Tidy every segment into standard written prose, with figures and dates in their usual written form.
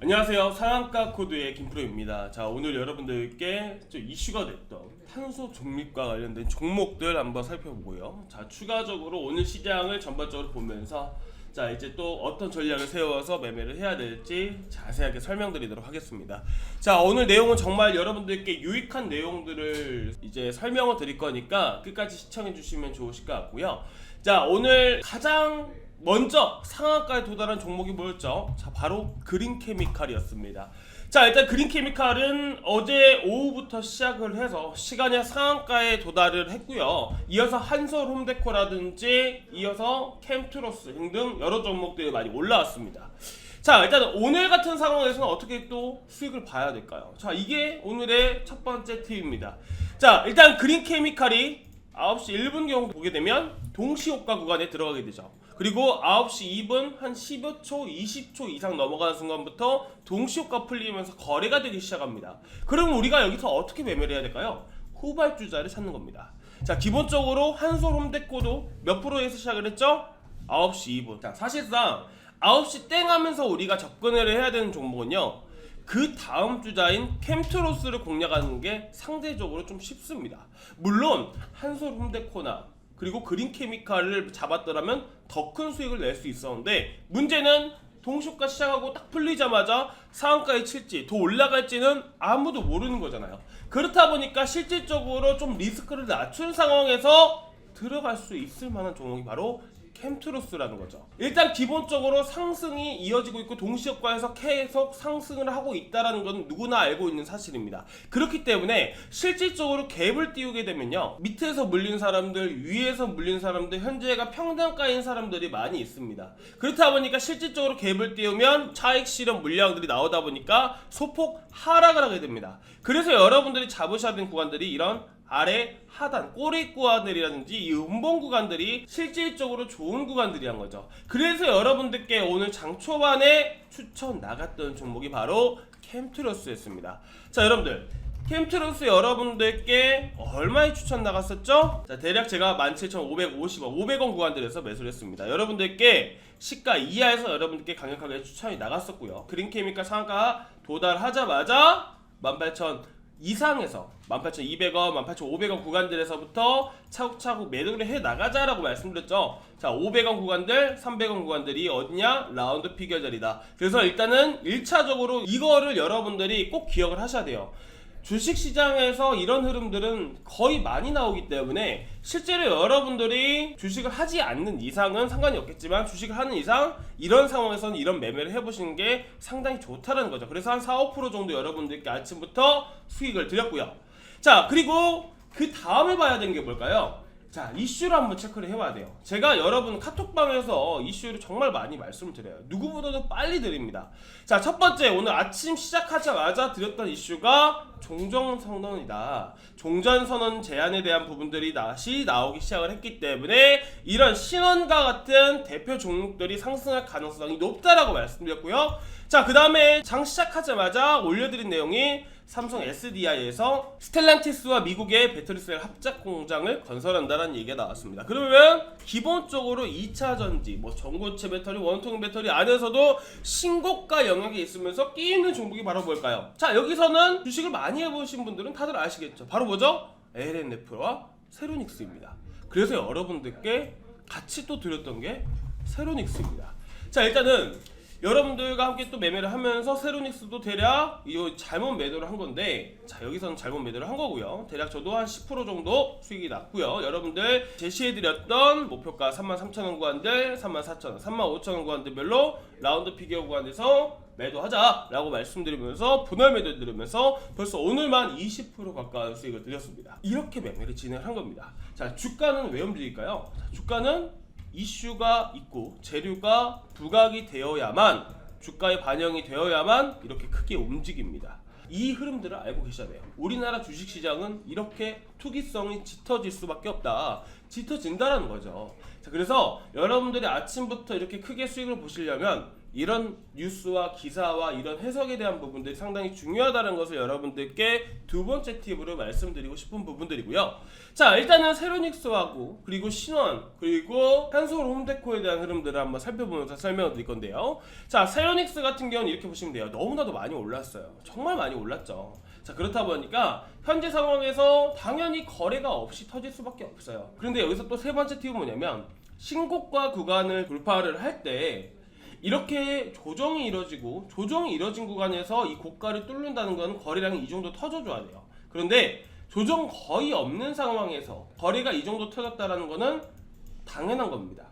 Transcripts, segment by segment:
안녕하세요. 상한가 코드의 김프로입니다. 자, 오늘 여러분들께 좀 이슈가 됐던 탄소 중립과 관련된 종목들 한번 살펴보고요. 자, 추가적으로 오늘 시장을 전반적으로 보면서 자, 이제 또 어떤 전략을 세워서 매매를 해야 될지 자세하게 설명드리도록 하겠습니다. 자, 오늘 내용은 정말 여러분들께 유익한 내용들을 이제 설명을 드릴 거니까 끝까지 시청해 주시면 좋으실 것 같고요. 자, 오늘 가장 먼저 상한가에 도달한 종목이 뭐였죠? 자, 바로 그린케미칼이었습니다. 자, 일단 그린케미칼은 어제 오후부터 시작을 해서 시간이 상한가에 도달을 했고요. 이어서 한솔홈데코라든지 이어서 캠트로스 등등 여러 종목들이 많이 올라왔습니다. 자, 일단 오늘 같은 상황에서는 어떻게 또 수익을 봐야 될까요? 자, 이게 오늘의 첫 번째 팁입니다. 자, 일단 그린케미칼이 9시 1분 경우 보게 되면 동시호가 구간에 들어가게 되죠. 그리고 9시 2분 한 10여 초, 20초 이상 넘어가는 순간부터 동시호가 풀리면서 거래가 되기 시작합니다. 그럼 우리가 여기서 어떻게 매매를 해야 될까요? 후발주자를 찾는 겁니다. 자, 기본적으로 한솔홈데코도 몇 프로에서 시작을 했죠? 9시 2분. 자, 사실상 9시 땡 하면서 우리가 접근을 해야 되는 종목은요, 그 다음 주자인 캠트로스를 공략하는 게 상대적으로 좀 쉽습니다. 물론 한솔홈데코나 그리고 그린케미칼을 잡았더라면 더 큰 수익을 낼 수 있었는데, 문제는 동시호가 시작하고 딱 풀리자마자 상한가에 칠지 더 올라갈지는 아무도 모르는 거잖아요. 그렇다 보니까 실질적으로 좀 리스크를 낮춘 상황에서 들어갈 수 있을 만한 종목이 바로 캠트로스라는 거죠. 일단 기본적으로 상승이 이어지고 있고 동시효과에서 계속 상승을 하고 있다는 건 누구나 알고 있는 사실입니다. 그렇기 때문에 실질적으로 갭을 띄우게 되면요, 밑에서 물린 사람들, 위에서 물린 사람들, 현재가 평단가인 사람들이 많이 있습니다. 그렇다 보니까 실질적으로 갭을 띄우면 차익 실현 물량들이 나오다 보니까 소폭 하락을 하게 됩니다. 그래서 여러분들이 잡으셔야 되는 구간들이 이런 아래 하단 꼬리 구간들이라든지 이 음봉 구간들이 실질적으로 좋은 구간들이란 거죠. 그래서 여러분들께 오늘 장 초반에 추천 나갔던 종목이 바로 캠트로스였습니다. 자, 여러분들 캠트로스 여러분들께 얼마에 추천 나갔었죠? 자, 대략 제가 17,550원 500원 구간들에서 매수를 했습니다. 여러분들께 시가 이하에서 여러분들께 강력하게 추천이 나갔었고요. 그린케미칼 상한가 도달하자마자 18,000 이상에서 18,200원, 18,500원 구간들에서부터 차곡차곡 매도를 해 나가자라고 말씀드렸죠. 자, 500원 구간들, 300원 구간들이 어디냐? 라운드 피겨 자리다. 그래서 일단은 1차적으로 이거를 여러분들이 꼭 기억을 하셔야 돼요. 주식시장에서 이런 흐름들은 거의 많이 나오기 때문에 실제로 여러분들이 주식을 하지 않는 이상은 상관이 없겠지만, 주식을 하는 이상 이런 상황에서는 이런 매매를 해보시는 게 상당히 좋다는 거죠. 그래서 한 4~5% 정도 여러분들께 아침부터 수익을 드렸고요. 자, 그리고 그 다음에 봐야 되는 게 뭘까요? 자, 이슈를 한번 체크를 해봐야 돼요. 제가 여러분 카톡방에서 이슈를 정말 많이 말씀을 드려요. 누구보다도 빨리 드립니다. 자, 첫 번째, 오늘 아침 시작하자마자 드렸던 이슈가 종전선언이다. 종전선언 제안에 대한 부분들이 다시 나오기 시작을 했기 때문에 이런 신원과 같은 대표 종목들이 상승할 가능성이 높다라고 말씀드렸고요. 자, 그 다음에 장 시작하자마자 올려드린 내용이 삼성 SDI에서 스텔란티스와 미국의 배터리셀 합작 공장을 건설한다는 얘기가 나왔습니다. 그러면 기본적으로 2차 전지, 뭐 전고체 배터리, 원통 배터리 안에서도 신고가 영역에 있으면서 끼있는 종목이 바로 뭘까요? 자, 여기서는 주식을 많이 해보신 분들은 다들 아시겠죠? 바로 뭐죠? LNF와 세로닉스입니다. 그래서 여러분들께 같이 또 드렸던 게 세로닉스입니다. 자, 일단은 여러분들과 함께 또 매매를 하면서 세로닉스도 대략 이 잘못 매도를 한 건데, 자, 여기서는 잘못 매도를 한 거고요. 대략 저도 한 10% 정도 수익이 났고요. 여러분들 제시해드렸던 목표가 33,000원 구간들, 34,000원, 35,000원 구간들별로 라운드 피겨 구간에서 매도하자라고 말씀드리면서 분할 매도 드리면서 벌써 오늘만 20% 가까운 수익을 드렸습니다. 이렇게 매매를 진행한 겁니다. 자, 주가는 왜 움직일까요? 자, 주가는 이슈가 있고 재료가 부각이 되어야만, 주가에 반영이 되어야만 이렇게 크게 움직입니다. 이 흐름들을 알고 계셔야 돼요. 우리나라 주식시장은 이렇게 투기성이 짙어질 수밖에 없다. 짙어진다라는 거죠. 자, 그래서 여러분들이 아침부터 이렇게 크게 수익을 보시려면 이런 뉴스와 기사와 이런 해석에 대한 부분들이 상당히 중요하다는 것을 여러분들께 두 번째 팁으로 말씀드리고 싶은 부분들이고요. 자, 일단은 세로닉스하고 그리고 신원 그리고 한솔 홈데코에 대한 흐름들을 한번 살펴보면서 설명을 드릴 건데요. 자, 세로닉스 같은 경우는 이렇게 보시면 돼요. 너무나도 많이 올랐어요. 정말 많이 올랐죠. 자, 그렇다 보니까 현재 상황에서 당연히 거래가 없이 터질 수밖에 없어요. 그런데 여기서 또 세 번째 팁은 뭐냐면 신고가 구간을 돌파를 할 때 이렇게 조정이 이뤄진 구간에서 이 고가를 뚫는다는 건 거래량이 이 정도 터져줘야 돼요. 그런데 조정 거의 없는 상황에서 거래가 이 정도 터졌다는 거는 당연한 겁니다.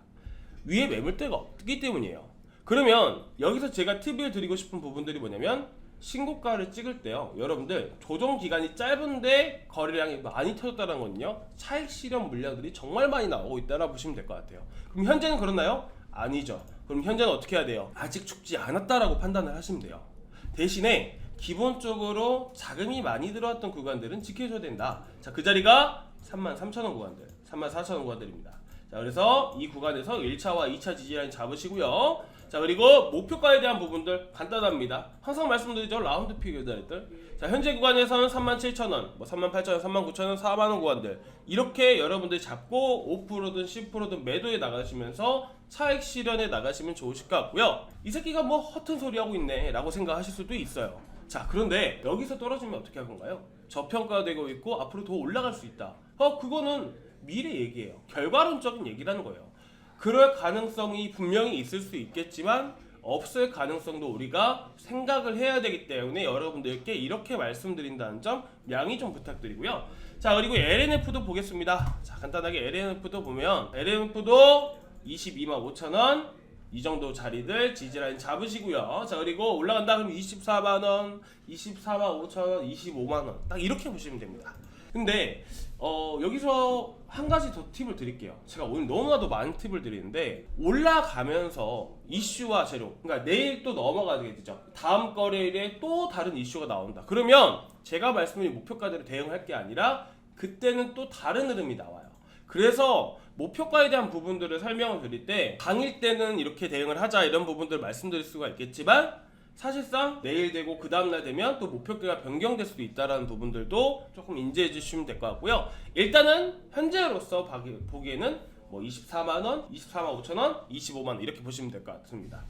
위에 매물대가 없기 때문이에요. 그러면 여기서 제가 팁을 드리고 싶은 부분들이 뭐냐면 신고가를 찍을 때요, 여러분들 조정 기간이 짧은데 거래량이 많이 터졌다는 건요, 차익 실현 물량들이 정말 많이 나오고 있다라 보시면 될 것 같아요. 그럼 현재는 그렇나요? 아니죠. 그럼 현재는 어떻게 해야 돼요? 아직 죽지 않았다라고 판단을 하시면 돼요. 대신에 기본적으로 자금이 많이 들어왔던 구간들은 지켜줘야 된다. 자, 그 자리가 33,000원 구간들, 34,000원 구간들입니다. 자, 그래서 이 구간에서 1차와 2차 지지라인 잡으시고요. 자, 그리고 목표가에 대한 부분들 간단합니다. 항상 말씀드리죠, 라운드 피겨들들. 자, 현재 구간에서는 37,000원, 38,000원, 39,000원, 4만원 구간들 이렇게 여러분들 잡고 5%든 10%든 매도에 나가시면서 차익 실현에 나가시면 좋으실 것 같고요. 이 새끼가 뭐 허튼 소리 하고 있네 라고 생각하실 수도 있어요. 자, 그런데 여기서 떨어지면 어떻게 할 건가요? 저평가되고 있고 앞으로 더 올라갈 수 있다. 그거는 미래 얘기예요. 결과론적인 얘기라는 거예요. 그럴 가능성이 분명히 있을 수 있겠지만 없을 가능성도 우리가 생각을 해야 되기 때문에 여러분들께 이렇게 말씀드린다는 점 양해 좀 부탁드리고요. 자, 그리고 LNF도 보겠습니다. 자, 간단하게 LNF도 보면 LNF도 225,000원 이 정도 자리들 지지라인 잡으시고요. 자, 그리고 올라간다 그러면 24만원, 245,000원, 25만원 딱 이렇게 보시면 됩니다. 근데 여기서 한 가지 더 팁을 드릴게요. 제가 오늘 너무나도 많은 팁을 드리는데 올라가면서 이슈와 재료, 그러니까 내일 또 넘어가게 되죠. 다음 거래일에 또 다른 이슈가 나온다. 그러면 제가 말씀드린 목표가대로 대응할 게 아니라 그때는 또 다른 흐름이 나와요. 그래서 목표가에 대한 부분들을 설명을 드릴 때 당일 때는 이렇게 대응을 하자 이런 부분들을 말씀드릴 수가 있겠지만 사실상 내일 되고 그 다음날 되면 또 목표가가 변경될 수도 있다는 부분들도 조금 인지해 주시면 될 것 같고요. 일단은 현재로서 보기에는 24만원, 24만 5천원, 25만원 이렇게 보시면 될 것 같습니다.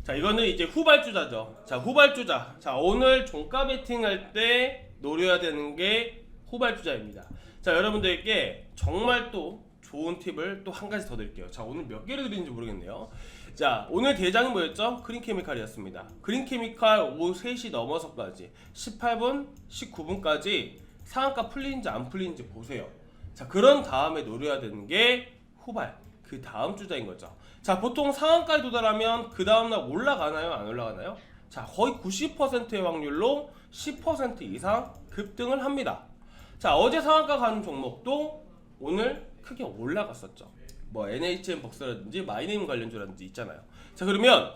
자, 이거는 이제 후발주자죠. 자, 후발주자. 자, 오늘 종가 베팅 할 때 노려야 되는 게 후발주자입니다. 자, 여러분들께 정말 또 좋은 팁을 또 한 가지 더 드릴게요. 자, 오늘 몇 개를 드리는지 모르겠네요. 자, 오늘 대장은 뭐였죠? 그린케미칼이었습니다. 그린케미칼 오후 3시 넘어서까지 18분, 19분까지 상한가 풀리는지 안 풀리는지 보세요. 자, 그런 다음에 노려야 되는 게 후발, 그 다음 주자인 거죠. 자, 보통 상한가에 도달하면 그 다음날 올라가나요? 안 올라가나요? 자, 거의 90%의 확률로 10% 이상 급등을 합니다. 자, 어제 상한가 가는 종목도 오늘 크게 올라갔었죠. NHN벅스라든지 마이네임 관련주라든지 있잖아요. 자, 그러면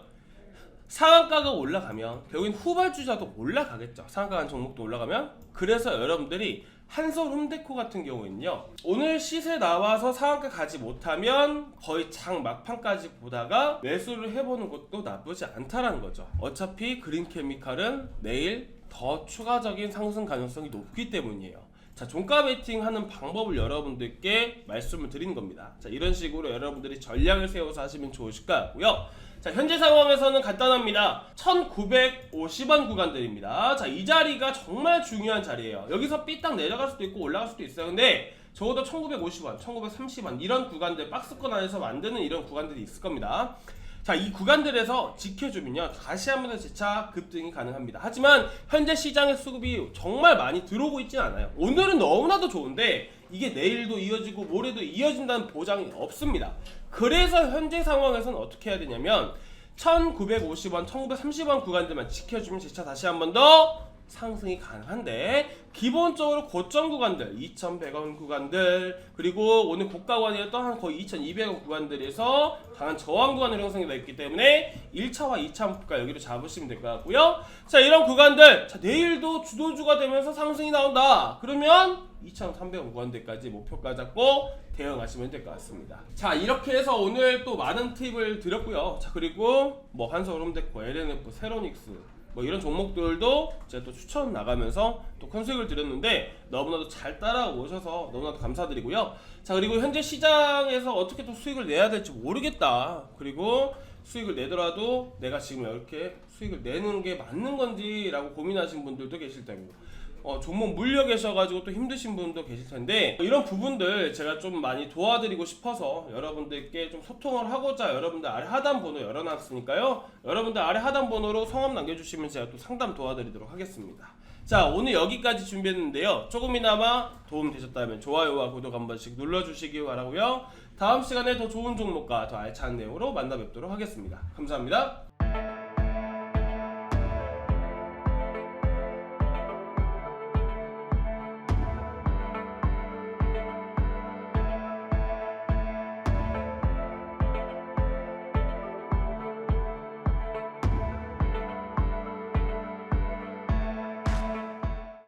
상한가가 올라가면 결국엔 후발주자도 올라가겠죠. 상한가 간 종목도 올라가면. 그래서 여러분들이 한솔 홈데코 같은 경우에는요, 오늘 시세 나와서 상한가 가지 못하면 거의 장 막판까지 보다가 매수를 해보는 것도 나쁘지 않다라는 거죠. 어차피 그린케미칼은 내일 더 추가적인 상승 가능성이 높기 때문이에요. 자, 종가 베팅 하는 방법을 여러분들께 말씀을 드리는 겁니다. 자, 이런 식으로 여러분들이 전략을 세워서 하시면 좋으실 것 같고요. 자, 현재 상황에서는 간단합니다. 1950원 구간들입니다. 자, 이 자리가 정말 중요한 자리예요. 여기서 삐딱 내려갈 수도 있고 올라갈 수도 있어요. 근데 적어도 1950원, 1930원 이런 구간들, 박스권 안에서 만드는 이런 구간들이 있을 겁니다. 자, 이 구간들에서 지켜주면요, 다시 한번 더 재차 급등이 가능합니다. 하지만 현재 시장의 수급이 정말 많이 들어오고 있진 않아요. 오늘은 너무나도 좋은데 이게 내일도 이어지고 모레도 이어진다는 보장이 없습니다. 그래서 현재 상황에서는 어떻게 해야 되냐면 1950원, 1930원 구간들만 지켜주면 재차 다시 한번 더 상승이 가능한데 기본적으로 고점 구간들 2,100원 구간들 그리고 오늘 고가관이었던 한 거의 2,200원 구간들에서 강한 저항 구간으로 형성이 되어 있기 때문에 1차와 2차 목가 여기로 잡으시면 될 것 같고요. 자, 이런 구간들 자, 내일도 주도주가 되면서 상승이 나온다 그러면 2,300원 구간대까지 목표가 잡고 대응하시면 될 것 같습니다. 자, 이렇게 해서 오늘 또 많은 팁을 드렸고요. 자, 그리고 뭐 한서울홈데코, LNF, 세로닉스 뭐 이런 종목들도 제가 또 추천 나가면서 또 큰 수익을 드렸는데 너무나도 잘 따라오셔서 너무나도 감사드리고요. 자, 그리고 현재 시장에서 어떻게 또 수익을 내야 될지 모르겠다. 그리고 수익을 내더라도 내가 지금 이렇게 수익을 내는 게 맞는 건지라고 고민하신 분들도 계실 테고 종목 물려 계셔가지고 또 힘드신 분도 계실 텐데 이런 부분들 제가 좀 많이 도와드리고 싶어서 여러분들께 좀 소통을 하고자 여러분들 아래 하단 번호 열어놨으니까요. 여러분들 아래 하단 번호로 성함 남겨주시면 제가 또 상담 도와드리도록 하겠습니다. 자, 오늘 여기까지 준비했는데요. 조금이나마 도움 되셨다면 좋아요와 구독 한 번씩 눌러주시기 바라고요. 다음 시간에 더 좋은 종목과 더 알찬 내용으로 만나 뵙도록 하겠습니다. 감사합니다.